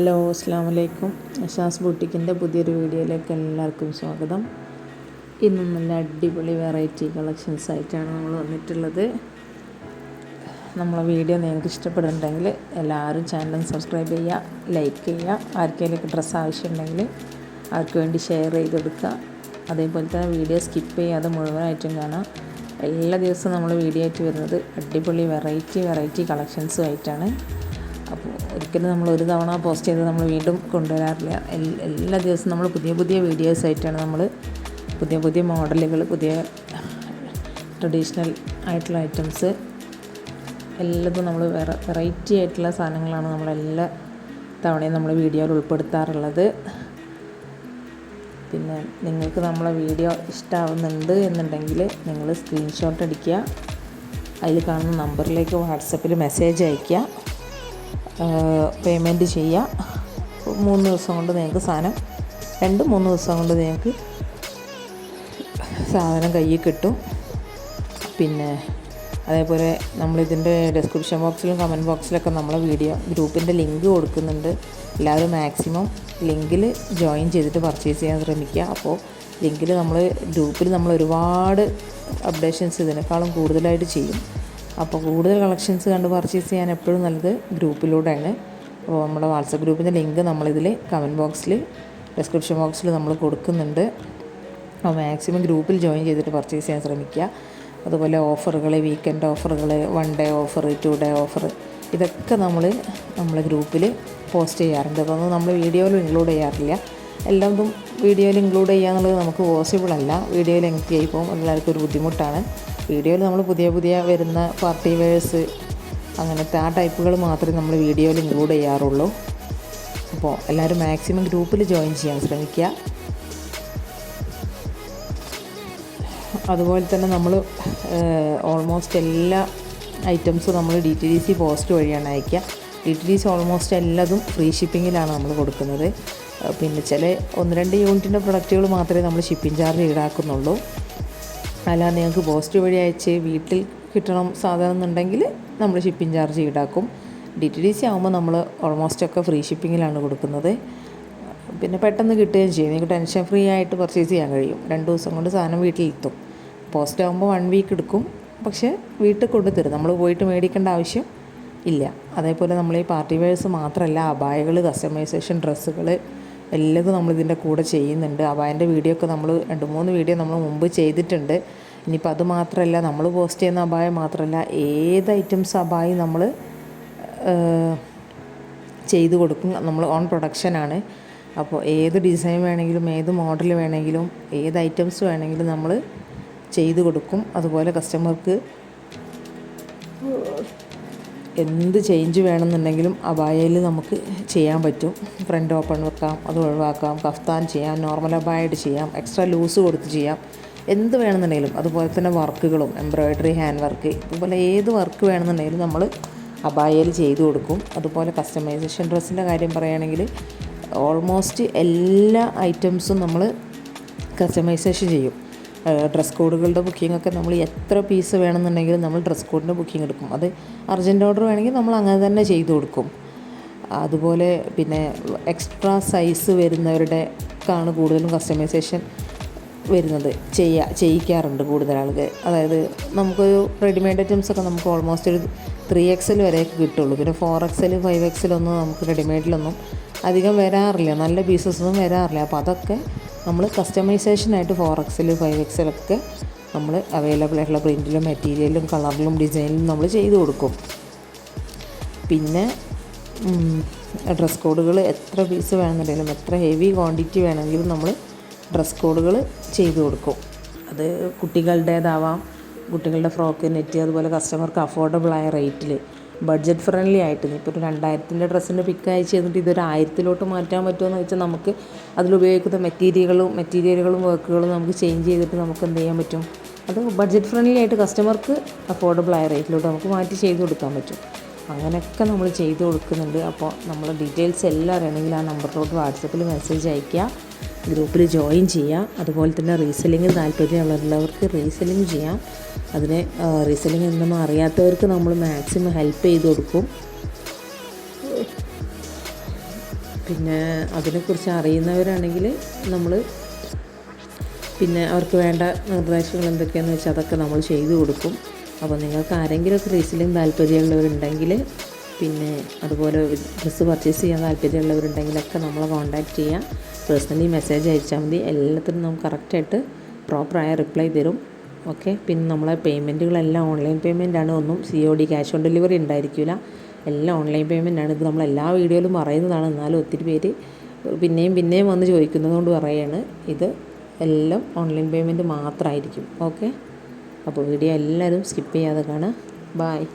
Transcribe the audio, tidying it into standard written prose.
Hello, അസ്സാം വലൈക്കും. അഷാസ് ബൂട്ടിക്കിൻ്റെ പുതിയൊരു വീഡിയോയിലേക്ക് എല്ലാവർക്കും സ്വാഗതം. ഇന്നും നല്ല അടിപൊളി വെറൈറ്റി കളക്ഷൻസ് ആയിട്ടാണ് നമ്മൾ വന്നിട്ടുള്ളത്. നമ്മളെ വീഡിയോ നിങ്ങൾക്ക് ഇഷ്ടപ്പെടുന്നുണ്ടെങ്കിൽ എല്ലാവരും ചാനൽ സബ്സ്ക്രൈബ് ചെയ്യുക, ലൈക്ക് ചെയ്യുക. ആർക്കെങ്കിലും ഡ്രസ്സ് ആവശ്യമുണ്ടെങ്കിൽ അവർക്ക് വേണ്ടി ഷെയർ ചെയ്ത് കൊടുക്കുക. അതേപോലെ തന്നെ വീഡിയോ സ്കിപ്പ് ചെയ്യാതെ മുഴുവനായിട്ടും കാണാം. എല്ലാ ദിവസവും നമ്മൾ വീഡിയോ ആയിട്ട് വരുന്നത് അടിപൊളി വെറൈറ്റി കളക്ഷൻസും ആയിട്ടാണ്. അപ്പോൾ ഒരിക്കലും നമ്മൾ ഒരു തവണ പോസ്റ്റ് ചെയ്ത് നമ്മൾ വീണ്ടും കൊണ്ടുവരാറില്ല. എല്ലാ ദിവസവും നമ്മൾ പുതിയ വീഡിയോസ് ആയിട്ടാണ് നമ്മൾ പുതിയ മോഡലുകൾ, പുതിയ ട്രഡീഷണൽ ആയിട്ടുള്ള ഐറ്റംസ് എല്ലാതും നമ്മൾ വെറൈറ്റി ആയിട്ടുള്ള സാധനങ്ങളാണ് നമ്മളെല്ലാ തവണയും നമ്മൾ വീഡിയോയിൽ ഉൾപ്പെടുത്താറുള്ളത്. പിന്നെ നിങ്ങൾക്ക് നമ്മളെ വീഡിയോ ഇഷ്ടമാവുന്നുണ്ട് എന്നുണ്ടെങ്കിൽ നിങ്ങൾ സ്ക്രീൻഷോട്ട് അടിക്കുക, അതിൽ കാണുന്ന നമ്പറിലേക്ക് വാട്സപ്പിൽ മെസ്സേജ് അയയ്ക്കുക, പേയ്മെൻറ്റ് ചെയ്യുക. 3 ദിവസം കൊണ്ട് നിങ്ങൾക്ക് സാധനം 2-3 ദിവസം കൊണ്ട് നിങ്ങൾക്ക് സാധനം കയ്യിൽ കിട്ടും. പിന്നെ അതേപോലെ നമ്മളിതിൻ്റെ ഡിസ്ക്രിപ്ഷൻ ബോക്സിലും കമൻറ്റ് ബോക്സിലൊക്കെ നമ്മളെ വീഡിയോ ഗ്രൂപ്പിൻ്റെ ലിങ്ക് കൊടുക്കുന്നുണ്ട്. എല്ലാവരും മാക്സിമം ലിങ്കിൽ ജോയിൻ ചെയ്തിട്ട് പർച്ചേസ് ചെയ്യാൻ ശ്രമിക്കുക. അപ്പോൾ ലിങ്കിൽ ഗ്രൂപ്പിൽ നമ്മൾ ഒരുപാട് അപ്ഡേഷൻസ് ഇതിനേക്കാളും കൂടുതലായിട്ട് ചെയ്യും. അപ്പോൾ കൂടുതൽ കളക്ഷൻസ് കണ്ട് പർച്ചേസ് ചെയ്യാൻ എപ്പോഴും നല്ലത് ഗ്രൂപ്പിലൂടെയാണ്. അപ്പോൾ നമ്മുടെ വാട്സപ്പ് ഗ്രൂപ്പിൻ്റെ ലിങ്ക് നമ്മളിതിൽ കമൻറ്റ് ബോക്സിൽ, ഡിസ്ക്രിപ്ഷൻ ബോക്സിൽ നമ്മൾ കൊടുക്കുന്നുണ്ട്. അപ്പോൾ മാക്സിമം ഗ്രൂപ്പിൽ ജോയിൻ ചെയ്തിട്ട് പർച്ചേസ് ചെയ്യാൻ ശ്രമിക്കുക. അതുപോലെ ഓഫറുകൾ, വീക്കെൻഡ് ഓഫറുകൾ, 1 ഡേ ഓഫർ, 2 ഡേ ഓഫർ, ഇതൊക്കെ നമ്മളെ ഗ്രൂപ്പിൽ പോസ്റ്റ് ചെയ്യാറുണ്ട്. അതൊന്നും നമ്മൾ വീഡിയോയിൽ ഇൻക്ലൂഡ് ചെയ്യാറില്ല. എല്ലാതും വീഡിയോയിൽ ഇൻക്ലൂഡ് ചെയ്യുക എന്നുള്ളത് നമുക്ക് പോസിബിൾ അല്ല. വീഡിയോ ലെങ്തി ആയി പോകും, എല്ലാവർക്കും ഒരു ബുദ്ധിമുട്ടാണ്. വീഡിയോയിൽ നമ്മൾ പുതിയ വരുന്ന പാർട്ടി വെയേഴ്സ് അങ്ങനത്തെ ആ ടൈപ്പുകൾ മാത്രമേ നമ്മൾ വീഡിയോയിൽ ഇൻക്ലൂഡ് ചെയ്യാറുള്ളൂ. അപ്പോൾ എല്ലാവരും മാക്സിമം ഗ്രൂപ്പിൽ ജോയിൻ ചെയ്യാൻ ശ്രമിക്കുക. അതുപോലെ തന്നെ നമ്മൾ ഓൾമോസ്റ്റ് എല്ലാ ഐറ്റംസും നമ്മൾ DTDC പോസ്റ്റ് വഴിയാണ് അയക്കുക. DTDC ഓൾമോസ്റ്റ് എല്ലാതും ഫ്രീ ഷിപ്പിങ്ങിലാണ് നമ്മൾ കൊടുക്കുന്നത്. പിന്നെ ചില 1-2 യൂണിറ്റിൻ്റെ പ്രൊഡക്റ്റുകൾ മാത്രമേ നമ്മൾ ഷിപ്പിംഗ് ചാർജ് ഈടാക്കുന്നുള്ളൂ. അല്ലാതെ നിങ്ങൾക്ക് പോസ്റ്റ് വഴി അയച്ച് വീട്ടിൽ കിട്ടണം സാധനം എന്നുണ്ടെങ്കിൽ നമ്മൾ ഷിപ്പിംഗ് ചാർജ് ഈടാക്കും. DTDC ആകുമ്പോൾ നമ്മൾ ഓൾമോസ്റ്റ് ഒക്കെ ഫ്രീ ഷിപ്പിങ്ങിലാണ് കൊടുക്കുന്നത്. പിന്നെ പെട്ടെന്ന് കിട്ടുകയും ചെയ്യും. നിങ്ങൾക്ക് ടെൻഷൻ ഫ്രീ ആയിട്ട് പർച്ചേസ് ചെയ്യാൻ കഴിയും. 2 ദിവസം കൊണ്ട് സാധനം വീട്ടിലെത്തും. പോസ്റ്റ് ആകുമ്പോൾ 1 വീക്ക് എടുക്കും, പക്ഷേ വീട്ടിൽ കൊണ്ടുതരും. നമ്മൾ പോയിട്ട് മേടിക്കേണ്ട ആവശ്യം ഇല്ല. അതേപോലെ നമ്മൾ ഈ പാർട്ടി വെയേഴ്സ് മാത്രമല്ല, അബായകൾ, കസ്റ്റമൈസേഷൻ ഡ്രസ്സുകൾ എല്ലാതും നമ്മളിതിൻ്റെ കൂടെ ചെയ്യുന്നുണ്ട്. അബായൻ്റെ വീഡിയോ ഒക്കെ നമ്മൾ 2-3 വീഡിയോ നമ്മൾ മുമ്പ് ചെയ്തിട്ടുണ്ട്. ഇനിയിപ്പോൾ അത് മാത്രമല്ല, നമ്മൾ പോസ്റ്റ് ചെയ്യുന്ന അബായ മാത്രമല്ല, ഏത് ഐറ്റംസ് അബായി നമ്മൾ ചെയ്ത് കൊടുക്കും. നമ്മൾ ഓൺ പ്രൊഡക്ഷനാണ്. അപ്പോൾ ഏത് ഡിസൈൻ വേണമെങ്കിലും, ഏത് മോഡൽ വേണമെങ്കിലും, ഏത് ഐറ്റംസ് വേണമെങ്കിലും നമ്മൾ ചെയ്ത് കൊടുക്കും. അതുപോലെ കസ്റ്റമർക്ക് എന്ത് ചേഞ്ച് വേണമെന്നുണ്ടെങ്കിലും അബായയിൽ നമുക്ക് ചെയ്യാൻ പറ്റും. ഫ്രണ്ട് ഓപ്പൺ വെക്കാം, അത് ഒഴിവാക്കാം, കഫ്താൻ ചെയ്യാം, നോർമൽ അബായായിട്ട് ചെയ്യാം, എക്സ്ട്രാ ലൂസ് കൊടുത്ത് ചെയ്യാം, എന്ത് വേണമെന്നുണ്ടെങ്കിലും. അതുപോലെ തന്നെ വർക്കുകളും, എംബ്രോയ്ഡറി, ഹാൻഡ് വർക്ക്, ഇതുപോലെ ഏത് വർക്ക് വേണമെന്നുണ്ടെങ്കിലും നമ്മൾ അബായയിൽ ചെയ്ത് കൊടുക്കും. അതുപോലെ കസ്റ്റമൈസേഷൻ ഡ്രസ്സിൻ്റെ കാര്യം പറയുകയാണെങ്കിൽ ഓൾമോസ്റ്റ് എല്ലാ ഐറ്റംസും നമ്മൾ കസ്റ്റമൈസേഷൻ ചെയ്യും. ഡ്രസ് കോഡുകളുടെ ബുക്കിംഗ് ഒക്കെ നമ്മൾ എത്ര പീസ് വേണമെന്നുണ്ടെങ്കിലും നമ്മൾ ഡ്രസ് കോഡിൻ്റെ ബുക്കിംഗ് എടുക്കും. അത് അർജൻറ്റ് ഓർഡർ വേണമെങ്കിൽ നമ്മൾ അങ്ങനെ തന്നെ ചെയ്ത് കൊടുക്കും. അതുപോലെ പിന്നെ എക്സ്ട്രാ സൈസ് വരുന്നവരുടെക്കാണ് കൂടുതലും കസ്റ്റമൈസേഷൻ വരുന്നത്, ചെയ്യിക്കാറുണ്ട് കൂടുതൽ ആൾക്ക്. അതായത് നമുക്കൊരു റെഡിമെയ്ഡ് ഐറ്റംസൊക്കെ നമുക്ക് ഓൾമോസ്റ്റ് ഒരു 3XL വരെയൊക്കെ കിട്ടുള്ളൂ. പിന്നെ 4XL 5XL ഒന്നും നമുക്ക് റെഡിമെയ്ഡിലൊന്നും അധികം വരാറില്ല, നല്ല പീസസൊന്നും വരാറില്ല. അപ്പോൾ അതൊക്കെ നമ്മൾ കസ്റ്റമൈസേഷനായിട്ട് 4XL 5XL ഒക്കെ നമ്മൾ അവൈലബിൾ ആയിട്ടുള്ള പ്രിൻറ്റിലും മെറ്റീരിയലും കളറിലും ഡിസൈനിലും നമ്മൾ ചെയ്ത് കൊടുക്കും. പിന്നെ ഡ്രസ് കോഡുകൾ എത്ര പീസ് വേണമെന്നുണ്ടെങ്കിലും, എത്ര ഹെവി ക്വാണ്ടിറ്റി വേണമെങ്കിലും നമ്മൾ ഡ്രസ് കോഡുകൾ ചെയ്ത് കൊടുക്കും. അത് കുട്ടികളുടേതാവാം, കുട്ടികളുടെ ഫ്രോക്ക്, നെറ്റ്, അതുപോലെ കസ്റ്റമർക്ക് അഫോർഡബിളായ റേറ്റിൽ ബഡ്ജറ്റ് ഫ്രണ്ട്ലി ആയിട്ട്. ഇപ്പോൾ ഒരു 2000ൻ്റെ ഡ്രസ്സിൻ്റെ പിക്ക് അയച്ച് ചെയ്തിട്ട് ഇതൊരു 1000-ലോട്ട് മാറ്റാൻ പറ്റുമെന്ന് വെച്ചാൽ നമുക്ക് അതിലുപയോഗിക്കുന്ന മെറ്റീരിയലുകളും വർക്കുകളും നമുക്ക് ചേഞ്ച് ചെയ്തിട്ട് നമുക്ക് എന്ത് ചെയ്യാൻ പറ്റും, അത് ബഡ്ജറ്റ് ഫ്രണ്ട്ലി ആയിട്ട് കസ്റ്റമർക്ക് അഫോർഡബിളായ റേറ്റിലോട്ട് നമുക്ക് മാറ്റി ചെയ്ത് കൊടുക്കാൻ പറ്റും. അങ്ങനെയൊക്കെ നമ്മൾ ചെയ്ത് കൊടുക്കുന്നുണ്ട്. അപ്പോൾ നമ്മൾ ഡീറ്റെയിൽസ് എല്ലാം അറിയണമെങ്കിൽ ആ നമ്പറിലോട്ട് വാട്സപ്പിൽ മെസ്സേജ് അയയ്ക്കുക, ഗ്രൂപ്പിൽ ജോയിൻ ചെയ്യുക. അതുപോലെ തന്നെ റീസെല്ലിങ് താല്പര്യമുള്ളവർക്ക് റീസെല്ലിങ് ചെയ്യാം. അതിനെ റീസെല്ലിങ് എന്തൊന്നും അറിയാത്തവർക്ക് നമ്മൾ മാക്സിമം ഹെൽപ്പ് ചെയ്ത് കൊടുക്കും. പിന്നെ അതിനെക്കുറിച്ച് അറിയുന്നവരാണെങ്കിൽ നമ്മൾ പിന്നെ അവർക്ക് വേണ്ട നിർദ്ദേശങ്ങൾ എന്തൊക്കെയാണെന്ന് വെച്ചാൽ അതൊക്കെ നമ്മൾ ചെയ്തു കൊടുക്കും. അപ്പോൾ നിങ്ങൾക്ക് ആരെങ്കിലുമൊക്കെ റീസെല്ലിങ് താല്പര്യമുള്ളവരുണ്ടെങ്കിൽ, പിന്നെ അതുപോലെ ഡ്രസ്സ് പർച്ചേസ് ചെയ്യാൻ താല്പര്യമുള്ളവരുണ്ടെങ്കിലൊക്കെ നമ്മളെ കോൺടാക്റ്റ് ചെയ്യാം. പേഴ്സണലി മെസ്സേജ് അയച്ചാൽ മതി. എല്ലാത്തിനും നമുക്ക് കറക്റ്റായിട്ട് പ്രോപ്പറായ റിപ്ലൈ തരും. ഓക്കെ. പിന്നെ നമ്മളെ പേയ്മെൻറ്റുകളെല്ലാം ഓൺലൈൻ പേയ്മെൻറ്റാണ്. ഒന്നും COD ക്യാഷ് ഓൺ ഡെലിവറി ഉണ്ടായിരിക്കില്ല. എല്ലാം ഓൺലൈൻ പേയ്മെൻറ്റാണ്. ഇത് നമ്മൾ എല്ലാ വീഡിയോയിലും പറയുന്നതാണ്. എന്നാലും ഒത്തിരി പേര് പിന്നെയും വന്ന് ചോദിക്കുന്നത് കൊണ്ട് പറയുകയാണ്. ഇത് എല്ലാം ഓൺലൈൻ പേയ്മെൻറ്റ് മാത്രമായിരിക്കും. ഓക്കെ. അപ്പോൾ വീഡിയോ എല്ലാവരും സ്കിപ്പ് ചെയ്യാതെ കാണുക. ബായ്.